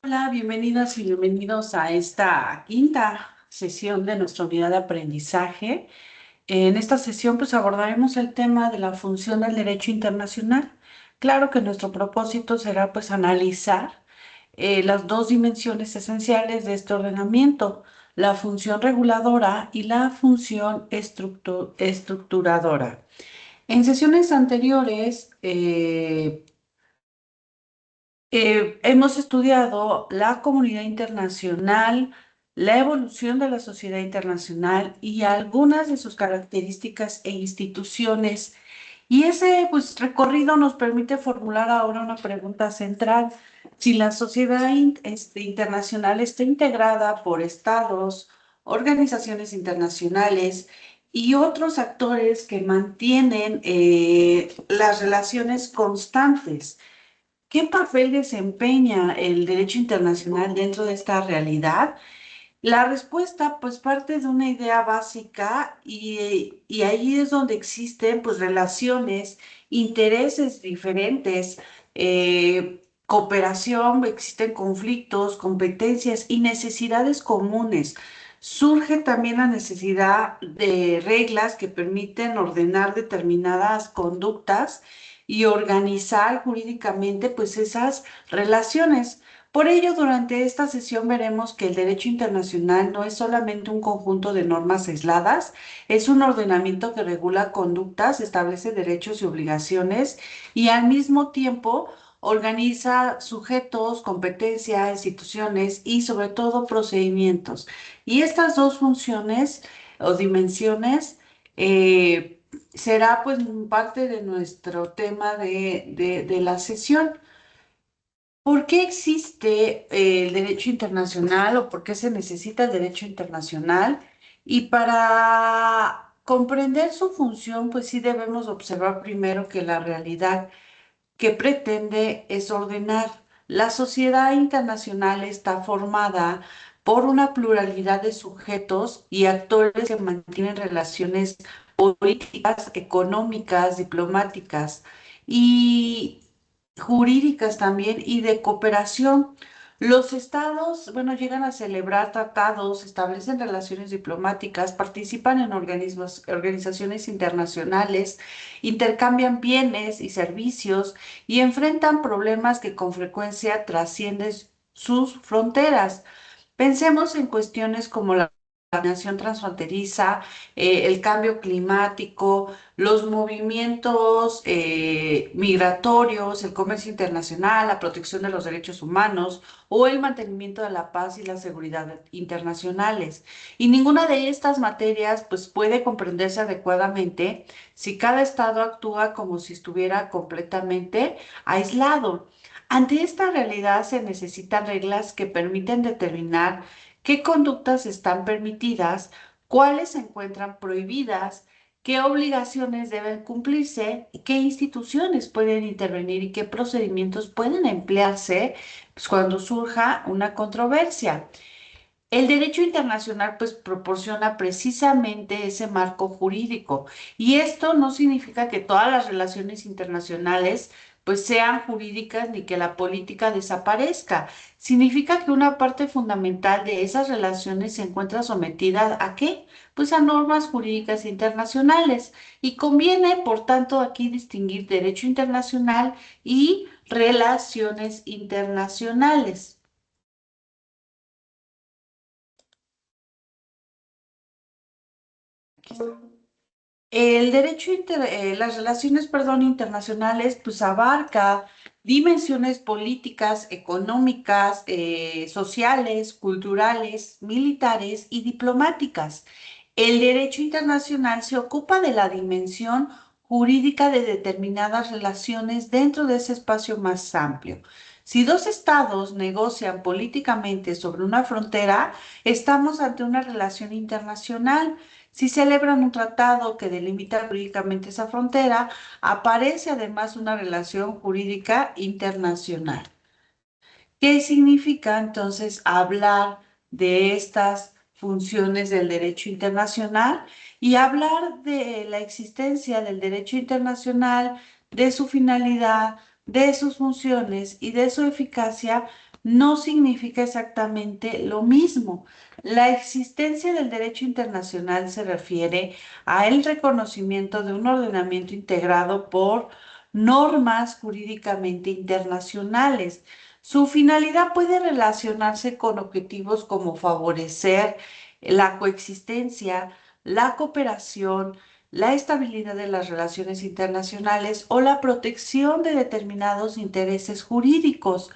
Hola, bienvenidas y bienvenidos a esta quinta sesión de nuestra unidad de aprendizaje. En esta sesión pues abordaremos el tema de la función del derecho internacional. Claro que nuestro propósito será pues analizar las dos dimensiones esenciales de este ordenamiento, la función reguladora y la función estructuradora. En sesiones anteriores, hemos estudiado la comunidad internacional, la evolución de la sociedad internacional y algunas de sus características e instituciones. Y ese pues, recorrido nos permite formular ahora una pregunta central. Si la sociedad internacional está integrada por estados, organizaciones internacionales y otros actores que mantienen las relaciones constantes. ¿Qué papel desempeña el derecho internacional dentro de esta realidad? La respuesta, pues, parte de una idea básica y ahí es donde existen, pues, relaciones, intereses diferentes, cooperación, existen conflictos, competencias y necesidades comunes. Surge también la necesidad de reglas que permiten ordenar determinadas conductas y organizar jurídicamente, pues, esas relaciones. Por ello, durante esta sesión veremos que el derecho internacional no es solamente un conjunto de normas aisladas, es un ordenamiento que regula conductas, establece derechos y obligaciones y al mismo tiempo organiza sujetos, competencias, instituciones y sobre todo procedimientos. Y estas dos funciones o dimensiones será pues parte de nuestro tema de la sesión. ¿Por qué existe el derecho internacional o por qué se necesita el derecho internacional? Y para comprender su función, pues sí debemos observar primero que la realidad que pretende es ordenar. La sociedad internacional está formada por una pluralidad de sujetos y actores que mantienen relaciones políticas, económicas, diplomáticas y jurídicas también y de cooperación. Los estados, bueno, llegan a celebrar tratados, establecen relaciones diplomáticas, participan en organizaciones internacionales, intercambian bienes y servicios y enfrentan problemas que con frecuencia trascienden sus fronteras. Pensemos en cuestiones como la nación transfronteriza, el cambio climático, los movimientos migratorios, el comercio internacional, la protección de los derechos humanos o el mantenimiento de la paz y la seguridad internacionales. Y ninguna de estas materias pues puede comprenderse adecuadamente si cada estado actúa como si estuviera completamente aislado. Ante esta realidad se necesitan reglas que permiten determinar qué conductas están permitidas, cuáles se encuentran prohibidas, qué obligaciones deben cumplirse, qué instituciones pueden intervenir y qué procedimientos pueden emplearse pues, cuando surja una controversia. El derecho internacional pues proporciona precisamente ese marco jurídico y esto no significa que todas las relaciones internacionales pues sean jurídicas ni que la política desaparezca. Significa que una parte fundamental de esas relaciones se encuentra sometida ¿a qué? Pues a normas jurídicas internacionales y conviene por tanto aquí distinguir derecho internacional y relaciones internacionales. Las relaciones, perdón, internacionales, pues abarca dimensiones políticas, económicas, sociales, culturales, militares y diplomáticas. El derecho internacional se ocupa de la dimensión jurídica de determinadas relaciones dentro de ese espacio más amplio. Si dos estados negocian políticamente sobre una frontera, estamos ante una relación internacional. Si celebran un tratado que delimita jurídicamente esa frontera, aparece además una relación jurídica internacional. ¿Qué significa entonces hablar de estas funciones del derecho internacional y hablar de la existencia del derecho internacional, de su finalidad, de sus funciones y de su eficacia? no significa exactamente lo mismo. La existencia del derecho internacional se refiere a el reconocimiento de un ordenamiento integrado por normas jurídicamente internacionales. Su finalidad puede relacionarse con objetivos como favorecer la coexistencia, la cooperación, la estabilidad de las relaciones internacionales o la protección de determinados intereses jurídicos.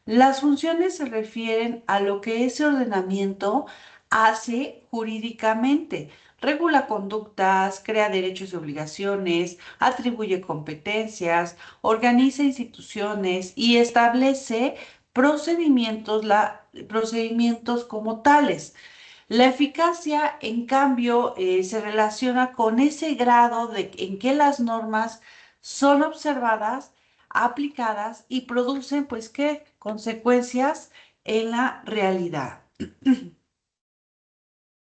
Las funciones se refieren a lo que ese ordenamiento hace jurídicamente. Regula conductas, crea derechos y obligaciones, atribuye competencias, organiza instituciones y establece procedimientos como tales. La eficacia, en cambio, se relaciona con ese grado en que las normas son observadas, aplicadas y producen, pues, ¿qué? Consecuencias en la realidad.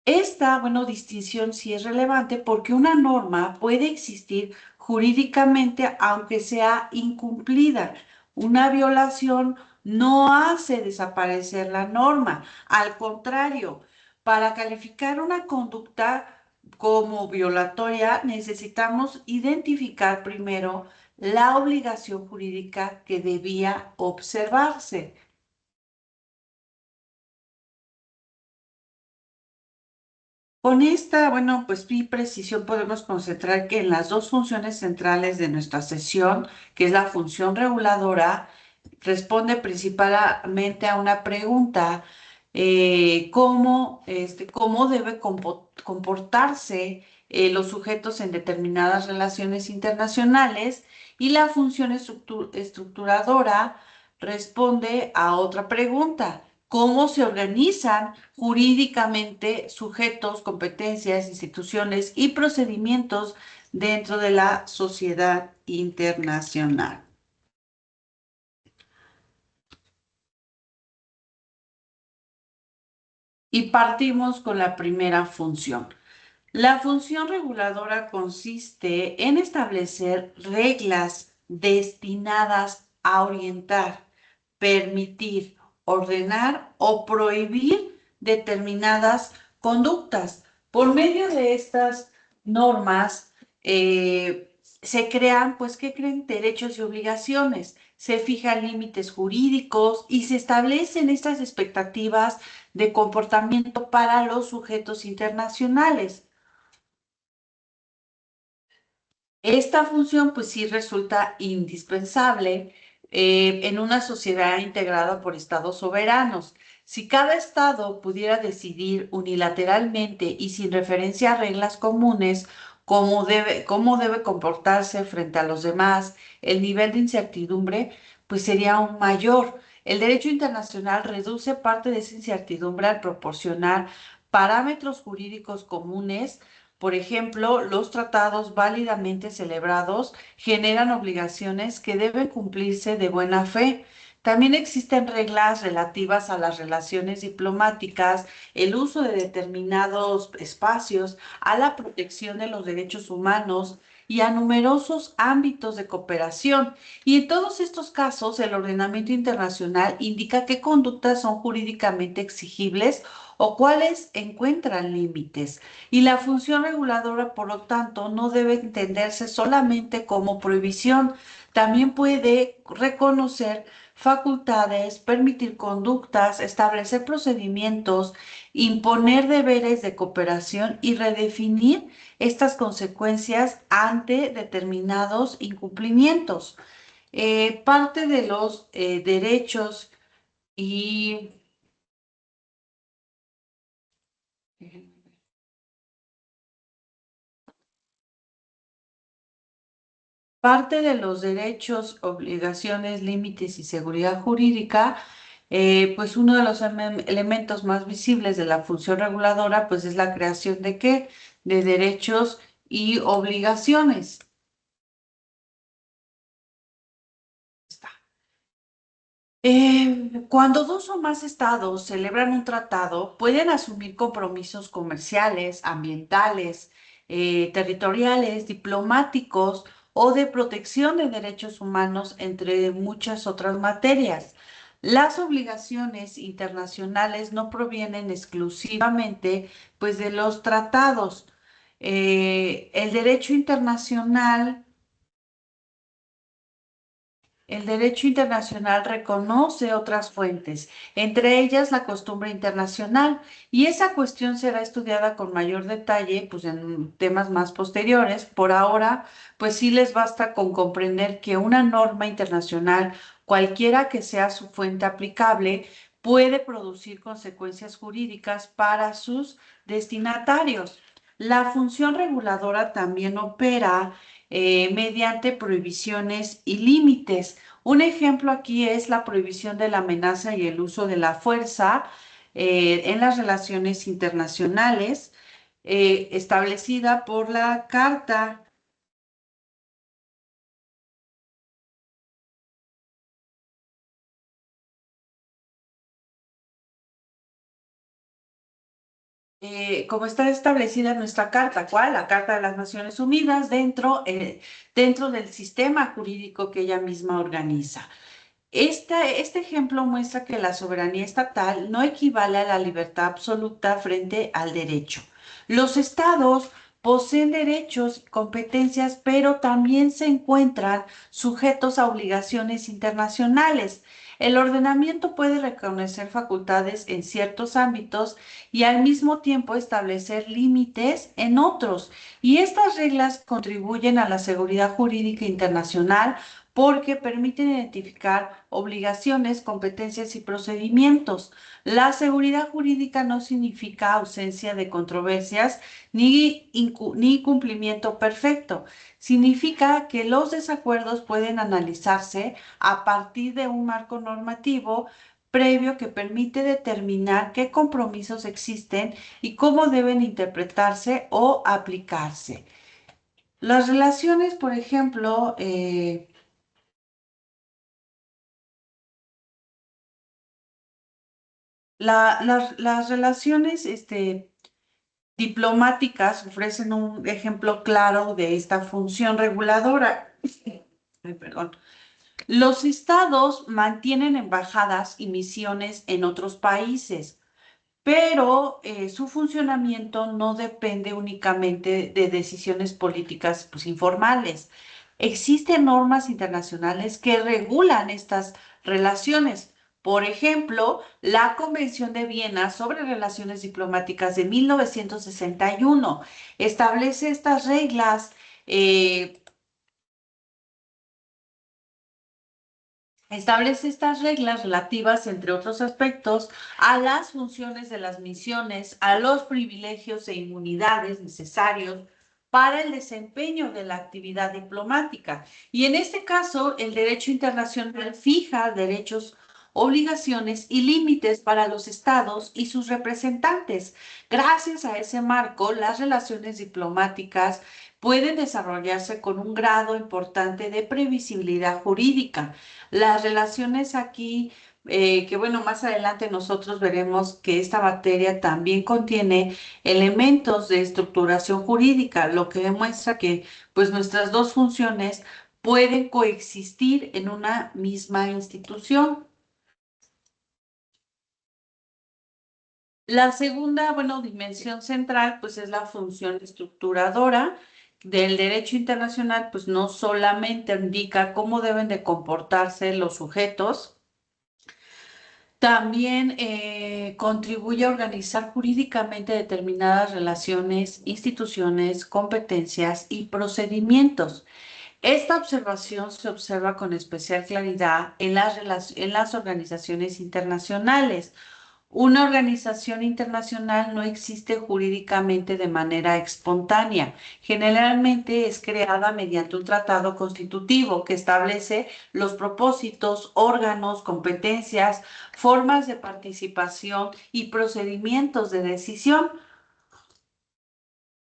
Esta, bueno, distinción sí es relevante porque una norma puede existir jurídicamente aunque sea incumplida. Una violación no hace desaparecer la norma. Al contrario, para calificar una conducta como violatoria, necesitamos identificar primero la obligación jurídica que debía observarse. Con esta, bueno, pues mi precisión podemos concentrar que en las dos funciones centrales de nuestra sesión, que es la función reguladora, responde principalmente a una pregunta, ¿cómo debe comportarse los sujetos en determinadas relaciones internacionales? Y la función estructuradora responde a otra pregunta, ¿cómo se organizan jurídicamente sujetos, competencias, instituciones y procedimientos dentro de la sociedad internacional? Y partimos con la primera función. La función reguladora consiste en establecer reglas destinadas a orientar, permitir, ordenar o prohibir determinadas conductas. Por medio de estas normas se crean, pues, ¿qué creen? Derechos y obligaciones. Se fijan límites jurídicos y se establecen estas expectativas de comportamiento para los sujetos internacionales. Esta función pues sí resulta indispensable en una sociedad integrada por estados soberanos. Si cada estado pudiera decidir unilateralmente y sin referencia a reglas comunes cómo debe comportarse frente a los demás, el nivel de incertidumbre pues sería aún mayor. El derecho internacional reduce parte de esa incertidumbre al proporcionar parámetros jurídicos comunes. Por ejemplo, los tratados válidamente celebrados generan obligaciones que deben cumplirse de buena fe. También existen reglas relativas a las relaciones diplomáticas, el uso de determinados espacios, a la protección de los derechos humanos y a numerosos ámbitos de cooperación. Y en todos estos casos, el ordenamiento internacional indica qué conductas son jurídicamente exigibles o cuáles encuentran límites. Y la función reguladora, por lo tanto, no debe entenderse solamente como prohibición, también puede reconocer facultades, permitir conductas, establecer procedimientos, imponer deberes de cooperación y redefinir estas consecuencias ante determinados incumplimientos. Parte de los derechos y parte de los derechos, obligaciones, límites y seguridad jurídica, pues uno de los elementos más visibles de la función reguladora, pues es la creación de qué? De derechos y obligaciones. Está. Cuando dos o más estados celebran un tratado, pueden asumir compromisos comerciales, ambientales, territoriales, diplomáticos o de protección de derechos humanos, entre muchas otras materias. Las obligaciones internacionales no provienen exclusivamente, pues, de los tratados. El derecho internacional El derecho internacional reconoce otras fuentes, entre ellas la costumbre internacional, y esa cuestión será estudiada con mayor detalle, pues en temas más posteriores. Por ahora, pues sí les basta con comprender que una norma internacional, cualquiera que sea su fuente aplicable, puede producir consecuencias jurídicas para sus destinatarios. La función reguladora también opera mediante prohibiciones y límites. Un ejemplo aquí es la prohibición de la amenaza y el uso de la fuerza en las relaciones internacionales, establecida por la Carta. Como está establecida en nuestra carta, ¿cuál? La Carta de las Naciones Unidas, dentro del sistema jurídico que ella misma organiza. Este ejemplo muestra que la soberanía estatal no equivale a la libertad absoluta frente al derecho. Los estados poseen derechos y competencias, pero también se encuentran sujetos a obligaciones internacionales. El ordenamiento puede reconocer facultades en ciertos ámbitos y al mismo tiempo establecer límites en otros. Y estas reglas contribuyen a la seguridad jurídica internacional porque permiten identificar obligaciones, competencias y procedimientos. La seguridad jurídica no significa ausencia de controversias ni cumplimiento perfecto. Significa que los desacuerdos pueden analizarse a partir de un marco normativo previo que permite determinar qué compromisos existen y cómo deben interpretarse o aplicarse. Las relaciones, por ejemplo, las relaciones diplomáticas ofrecen un ejemplo claro de esta función reguladora. Ay, perdón. Los estados mantienen embajadas y misiones en otros países, pero su funcionamiento no depende únicamente de decisiones políticas, pues, informales. Existen normas internacionales que regulan estas relaciones. Por ejemplo, la Convención de Viena sobre Relaciones Diplomáticas de 1961 establece estas reglas. eh, Establece estas reglas relativas, entre otros aspectos, a las funciones de las misiones, a los privilegios e inmunidades necesarios para el desempeño de la actividad diplomática. Y en este caso, el derecho internacional fija derechos, obligaciones y límites para los estados y sus representantes. Gracias a ese marco, las relaciones diplomáticas pueden desarrollarse con un grado importante de previsibilidad jurídica. Las relaciones aquí, que bueno, más adelante nosotros veremos que esta materia también contiene elementos de estructuración jurídica, lo que demuestra que pues nuestras dos funciones pueden coexistir en una misma institución. La segunda, bueno, dimensión central, pues es la función estructuradora del derecho internacional, pues no solamente indica cómo deben de comportarse los sujetos. También contribuye a organizar jurídicamente determinadas relaciones, instituciones, competencias y procedimientos. Esta observación se observa con especial claridad en en las organizaciones internacionales. Una organización internacional no existe jurídicamente de manera espontánea. Generalmente es creada mediante un tratado constitutivo que establece los propósitos, órganos, competencias, formas de participación y procedimientos de decisión.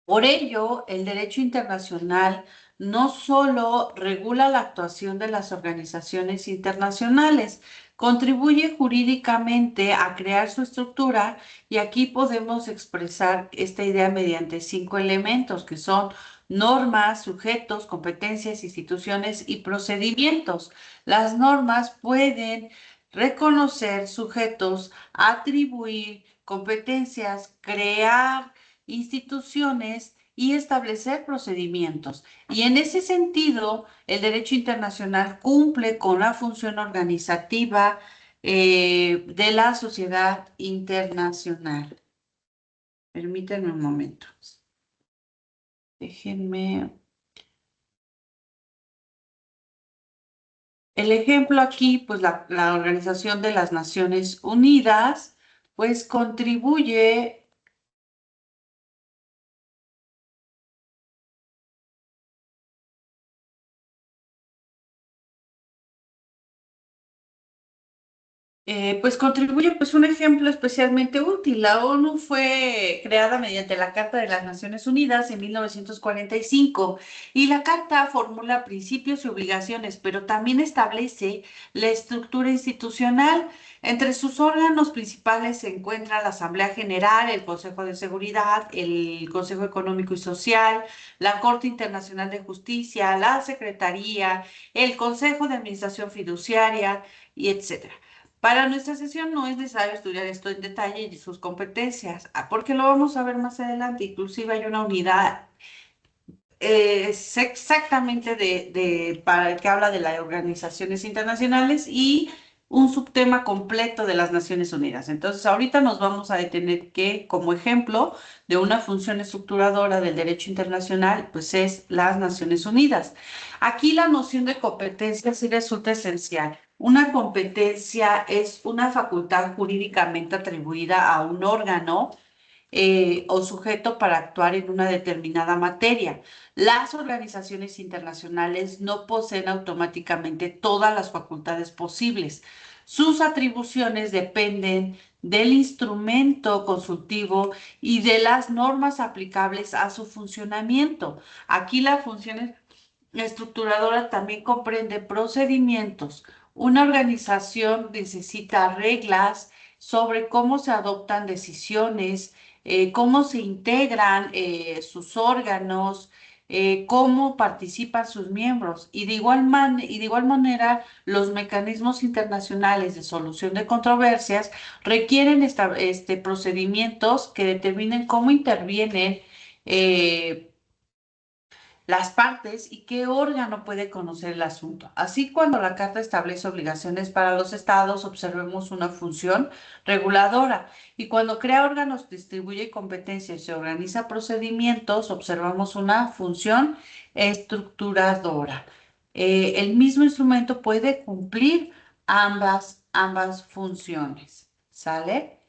Por ello, el derecho internacional no solo regula la actuación de las organizaciones internacionales, contribuye jurídicamente a crear su estructura, y aquí podemos expresar esta idea mediante cinco elementos que son normas, sujetos, competencias, instituciones y procedimientos. Las normas pueden reconocer sujetos, atribuir competencias, crear instituciones y establecer procedimientos. Y en ese sentido, el derecho internacional cumple con la función organizativa de la sociedad internacional. Permítanme un momento. Déjenme. El ejemplo aquí, pues la Organización de las Naciones Unidas, pues contribuye. Pues contribuye pues un ejemplo especialmente útil. La ONU fue creada mediante la Carta de las Naciones Unidas en 1945 y la Carta formula principios y obligaciones, pero también establece la estructura institucional. Entre sus órganos principales se encuentra la Asamblea General, el Consejo de Seguridad, el Consejo Económico y Social, la Corte Internacional de Justicia, la Secretaría, el Consejo de Administración Fiduciaria y etcétera. Para nuestra sesión no es necesario estudiar esto en detalle y sus competencias, porque lo vamos a ver más adelante. Inclusive hay una unidad es exactamente para el que habla de las organizaciones internacionales y un subtema completo de las Naciones Unidas. Entonces, ahorita nos vamos a detener que, como ejemplo de una función estructuradora del derecho internacional, pues es las Naciones Unidas. Aquí la noción de competencia sí resulta esencial. Una competencia es una facultad jurídicamente atribuida a un órgano o sujeto para actuar en una determinada materia. Las organizaciones internacionales no poseen automáticamente todas las facultades posibles. Sus atribuciones dependen del instrumento consultivo y de las normas aplicables a su funcionamiento. Aquí la función estructuradora también comprende procedimientos. Una organización necesita reglas sobre cómo se adoptan decisiones, cómo se integran sus órganos, cómo participan sus miembros. Y de igual manera, los mecanismos internacionales de solución de controversias requieren procedimientos que determinen cómo intervienen las partes y qué órgano puede conocer el asunto. Así, cuando la Carta establece obligaciones para los estados, observemos una función reguladora. Y cuando crea órganos, distribuye competencias y se organiza procedimientos, observamos una función estructuradora. El mismo instrumento puede cumplir ambas funciones. ¿Sale?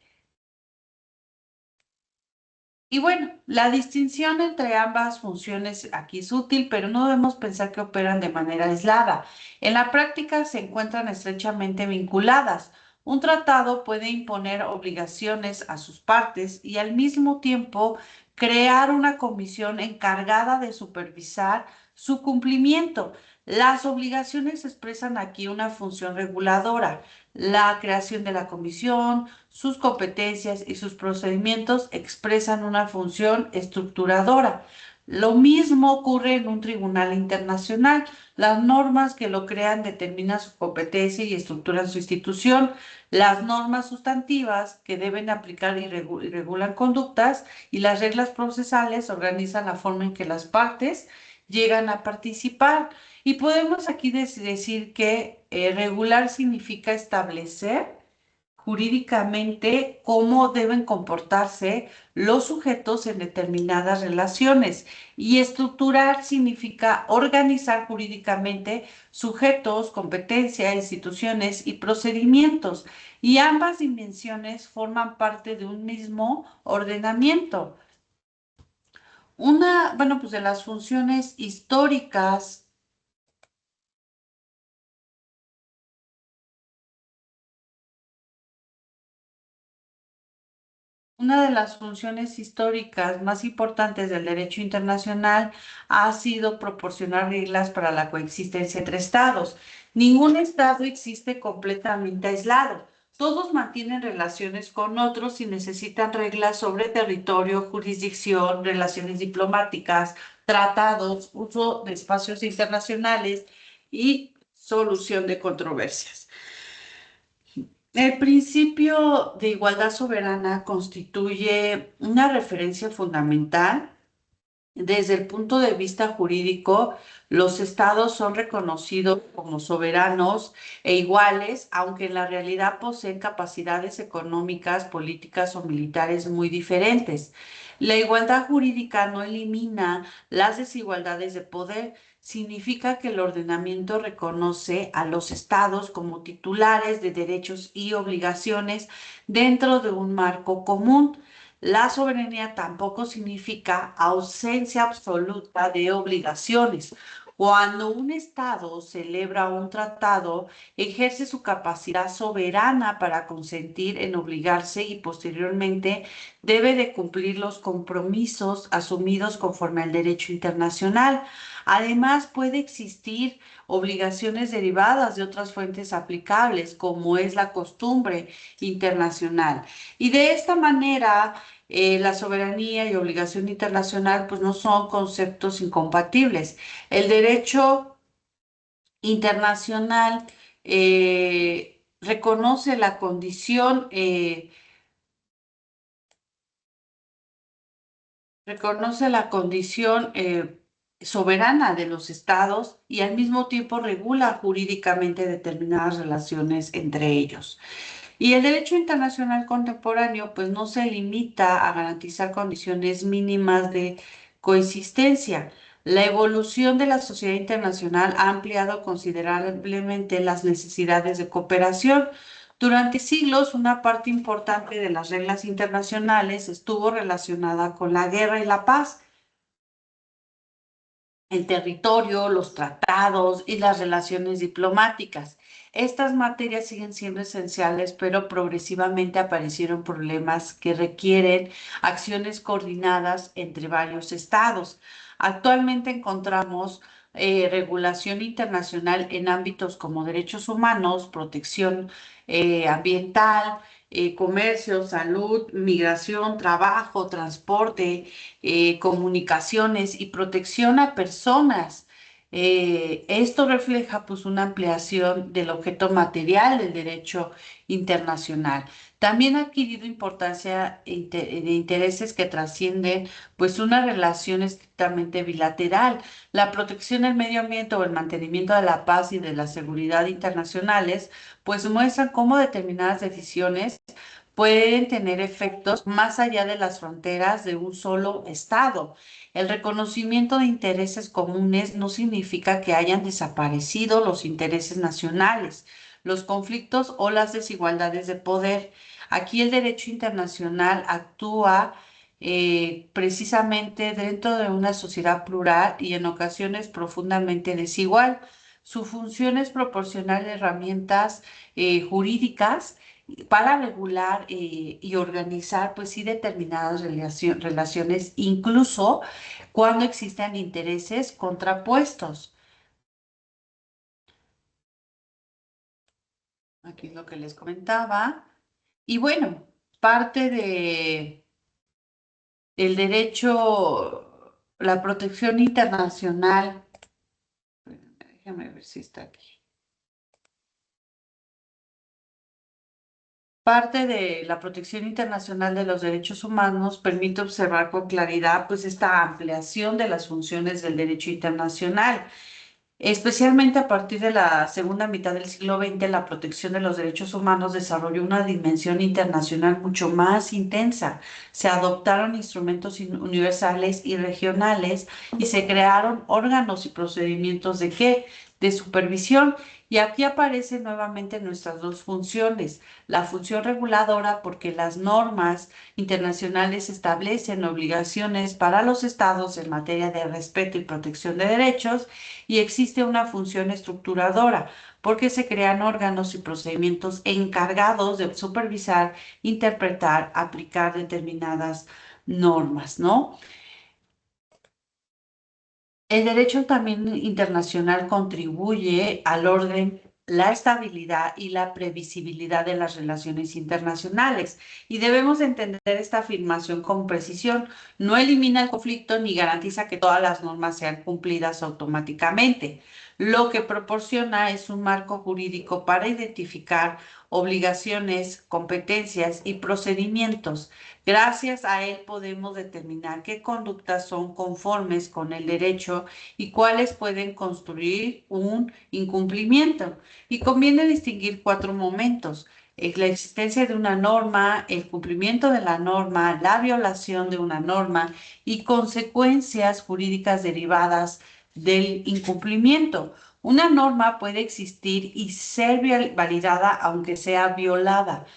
Y bueno, la distinción entre ambas funciones aquí es útil, pero no debemos pensar que operan de manera aislada. En la práctica se encuentran estrechamente vinculadas. Un tratado puede imponer obligaciones a sus partes y al mismo tiempo crear una comisión encargada de supervisar su cumplimiento. Las obligaciones expresan aquí una función reguladora. La creación de la comisión, sus competencias y sus procedimientos expresan una función estructuradora. Lo mismo ocurre en un tribunal internacional. Las normas que lo crean determinan su competencia y estructuran su institución. Las normas sustantivas que deben aplicar y regulan conductas y las reglas procesales organizan la forma en que las partes llegan a participar. Y podemos aquí decir que regular significa establecer jurídicamente cómo deben comportarse los sujetos en determinadas relaciones. Y estructurar significa organizar jurídicamente sujetos, competencia, instituciones y procedimientos. Y ambas dimensiones forman parte de un mismo ordenamiento. Bueno, pues de las funciones históricas. Una de las funciones históricas más importantes del derecho internacional ha sido proporcionar reglas para la coexistencia entre estados. Ningún estado existe completamente aislado. Todos mantienen relaciones con otros y necesitan reglas sobre territorio, jurisdicción, relaciones diplomáticas, tratados, uso de espacios internacionales y solución de controversias. El principio de igualdad soberana constituye una referencia fundamental. Desde el punto de vista jurídico, los estados son reconocidos como soberanos e iguales, aunque en la realidad poseen capacidades económicas, políticas o militares muy diferentes. La igualdad jurídica no elimina las desigualdades de poder, significa que el ordenamiento reconoce a los estados como titulares de derechos y obligaciones dentro de un marco común. La soberanía tampoco significa ausencia absoluta de obligaciones. Cuando un Estado celebra un tratado, ejerce su capacidad soberana para consentir en obligarse y posteriormente debe de cumplir los compromisos asumidos conforme al derecho internacional. Además, puede existir obligaciones derivadas de otras fuentes aplicables, como es la costumbre internacional. Y de esta manera, la soberanía y obligación internacional pues no son conceptos incompatibles. El derecho internacional reconoce la condición, soberana de los estados y al mismo tiempo regula jurídicamente determinadas relaciones entre ellos. Y el derecho internacional contemporáneo, pues no se limita a garantizar condiciones mínimas de coexistencia. La evolución de la sociedad internacional ha ampliado considerablemente las necesidades de cooperación. Durante siglos, una parte importante de las reglas internacionales estuvo relacionada con la guerra y la paz, el territorio, los tratados y las relaciones diplomáticas. Estas materias siguen siendo esenciales, pero progresivamente aparecieron problemas que requieren acciones coordinadas entre varios estados. Actualmente encontramos regulación internacional en ámbitos como derechos humanos, protección ambiental, comercio, salud, migración, trabajo, transporte, comunicaciones y protección a personas. Esto refleja pues una ampliación del objeto material del derecho internacional. También ha adquirido importancia de intereses que trascienden pues una relación estrictamente bilateral. La protección del medio ambiente o el mantenimiento de la paz y de la seguridad internacionales pues muestran cómo determinadas decisiones pueden tener efectos más allá de las fronteras de un solo estado. El reconocimiento de intereses comunes no significa que hayan desaparecido los intereses nacionales, los conflictos o las desigualdades de poder. Aquí el derecho internacional actúa precisamente dentro de una sociedad plural y en ocasiones profundamente desigual. Su función es proporcionar herramientas jurídicas para regular y organizar, pues sí, determinadas relaciones, incluso cuando existan intereses contrapuestos. Aquí es lo que les comentaba. Y bueno, parte de el derecho, la protección internacional, déjame ver si está aquí. Parte de la protección internacional de los derechos humanos permite observar con claridad pues esta ampliación de las funciones del derecho internacional. Especialmente a partir de la segunda mitad del siglo XX, la protección de los derechos humanos desarrolló una dimensión internacional mucho más intensa. Se adoptaron instrumentos universales y regionales y se crearon órganos y procedimientos de qué? De supervisión. Y aquí aparecen nuevamente nuestras dos funciones. La función reguladora, porque las normas internacionales establecen obligaciones para los estados en materia de respeto y protección de derechos, y existe una función estructuradora, porque se crean órganos y procedimientos encargados de supervisar, interpretar, aplicar determinadas normas, ¿no? El derecho también internacional contribuye al orden, la estabilidad y la previsibilidad de las relaciones internacionales. Y debemos entender esta afirmación con precisión. No elimina el conflicto ni garantiza que todas las normas sean cumplidas automáticamente. Lo que proporciona es un marco jurídico para identificar obligaciones, competencias y procedimientos. Gracias a él podemos determinar qué conductas son conformes con el derecho y cuáles pueden construir un incumplimiento. Y conviene distinguir cuatro momentos: la existencia de una norma, el cumplimiento de la norma, la violación de una norma y consecuencias jurídicas derivadas del incumplimiento. Una norma puede existir y ser validada aunque sea violada.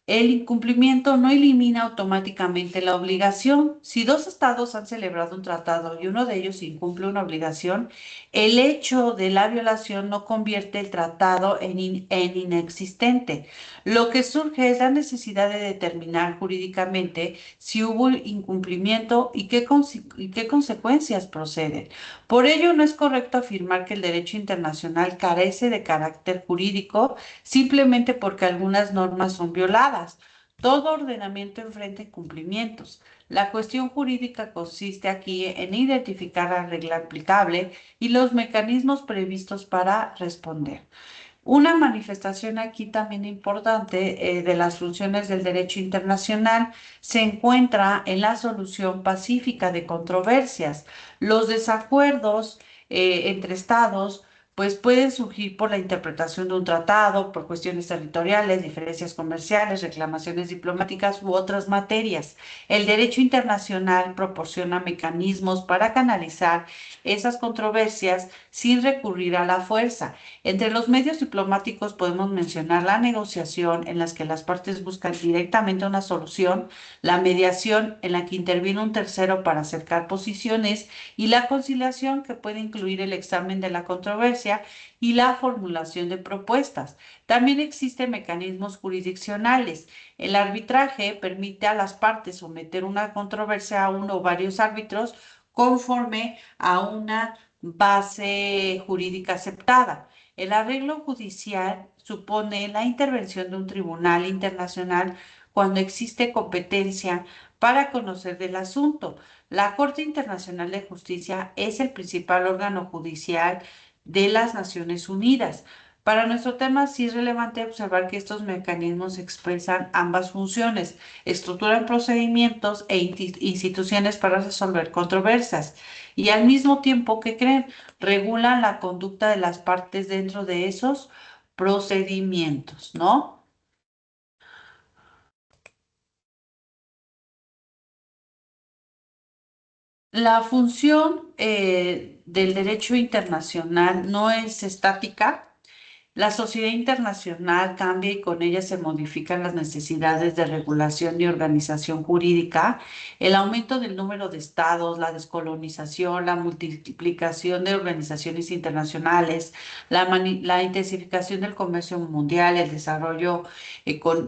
El incumplimiento no elimina automáticamente la obligación. Si dos estados han celebrado un tratado y uno de ellos incumple una obligación, el hecho de la violación no convierte el tratado en inexistente. Lo que surge es la necesidad de determinar jurídicamente si hubo incumplimiento y qué consecuencias proceden. Por ello, no es correcto afirmar que el derecho internacional carece de carácter jurídico simplemente porque algunas normas son violadas. Todo ordenamiento enfrenta incumplimientos. La cuestión jurídica consiste aquí en identificar la regla aplicable y los mecanismos previstos para responder. Una manifestación aquí también importante de las funciones del derecho internacional se encuentra en la solución pacífica de controversias. Los desacuerdos entre estados pues pueden surgir por la interpretación de un tratado, por cuestiones territoriales, diferencias comerciales, reclamaciones diplomáticas u otras materias. El derecho internacional proporciona mecanismos para canalizar esas controversias sin recurrir a la fuerza. Entre los medios diplomáticos podemos mencionar la negociación, en las que las partes buscan directamente una solución, la mediación, en la que interviene un tercero para acercar posiciones, y la conciliación, que puede incluir el examen de la controversia y la formulación de propuestas. También existen mecanismos jurisdiccionales. El arbitraje permite a las partes someter una controversia a uno o varios árbitros conforme a una base jurídica aceptada. El arreglo judicial supone la intervención de un tribunal internacional cuando existe competencia para conocer del asunto. La Corte Internacional de Justicia es el principal órgano judicial de las Naciones Unidas. Para nuestro tema, sí es relevante observar que estos mecanismos expresan ambas funciones, estructuran procedimientos e instituciones para resolver controversias y al mismo tiempo que creen, regulan la conducta de las partes dentro de esos procedimientos, ¿no? La función del derecho internacional no es estática. La sociedad internacional cambia y con ella se modifican las necesidades de regulación y organización jurídica. El aumento del número de estados, la descolonización, la multiplicación de organizaciones internacionales, la intensificación del comercio mundial, el desarrollo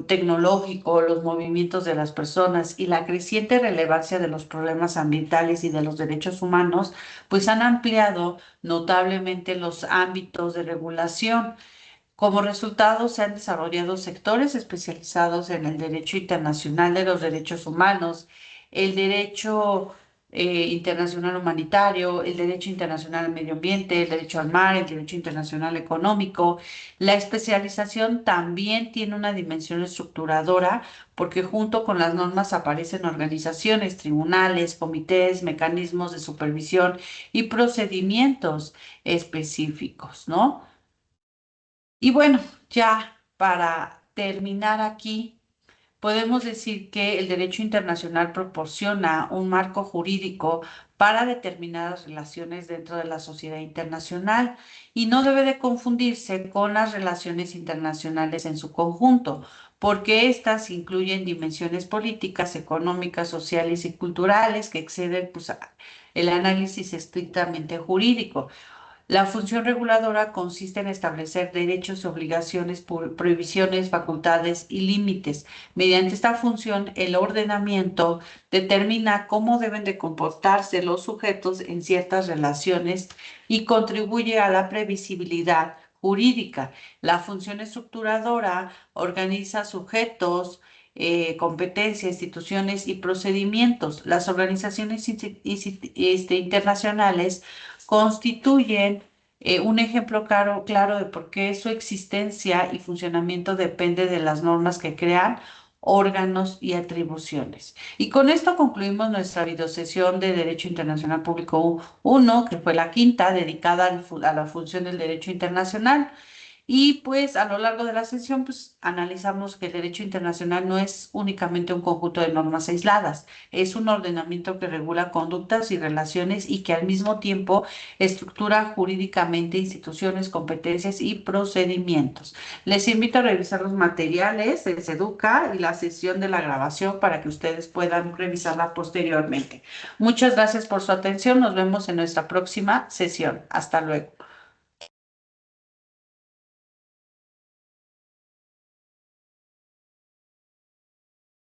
tecnológico, los movimientos de las personas y la creciente relevancia de los problemas ambientales y de los derechos humanos, pues han ampliado notablemente los ámbitos de regulación. Como resultado, se han desarrollado sectores especializados en el derecho internacional de los derechos humanos, el derecho internacional humanitario, el derecho internacional al medio ambiente, el derecho al mar, el derecho internacional económico. La especialización también tiene una dimensión estructuradora porque junto con las normas aparecen organizaciones, tribunales, comités, mecanismos de supervisión y procedimientos específicos, ¿no? Y bueno, ya para terminar aquí, podemos decir que el derecho internacional proporciona un marco jurídico para determinadas relaciones dentro de la sociedad internacional y no debe de confundirse con las relaciones internacionales en su conjunto, porque éstas incluyen dimensiones políticas, económicas, sociales y culturales que exceden pues, el análisis estrictamente jurídico. La función reguladora consiste en establecer derechos, obligaciones, prohibiciones, facultades y límites. Mediante esta función, el ordenamiento determina cómo deben de comportarse los sujetos en ciertas relaciones y contribuye a la previsibilidad jurídica. La función estructuradora organiza sujetos, competencias, instituciones y procedimientos. Las organizaciones internacionales constituyen un ejemplo claro de por qué su existencia y funcionamiento depende de las normas que crean órganos y atribuciones. Y con esto concluimos nuestra videosesión de Derecho Internacional Público 1, que fue la quinta, dedicada a la función del derecho internacional. Y pues a lo largo de la sesión, pues analizamos que el derecho internacional no es únicamente un conjunto de normas aisladas, es un ordenamiento que regula conductas y relaciones y que al mismo tiempo estructura jurídicamente instituciones, competencias y procedimientos. Les invito a revisar los materiales de Seduca y la sesión de la grabación para que ustedes puedan revisarla posteriormente. Muchas gracias por su atención. Nos vemos en nuestra próxima sesión. Hasta luego.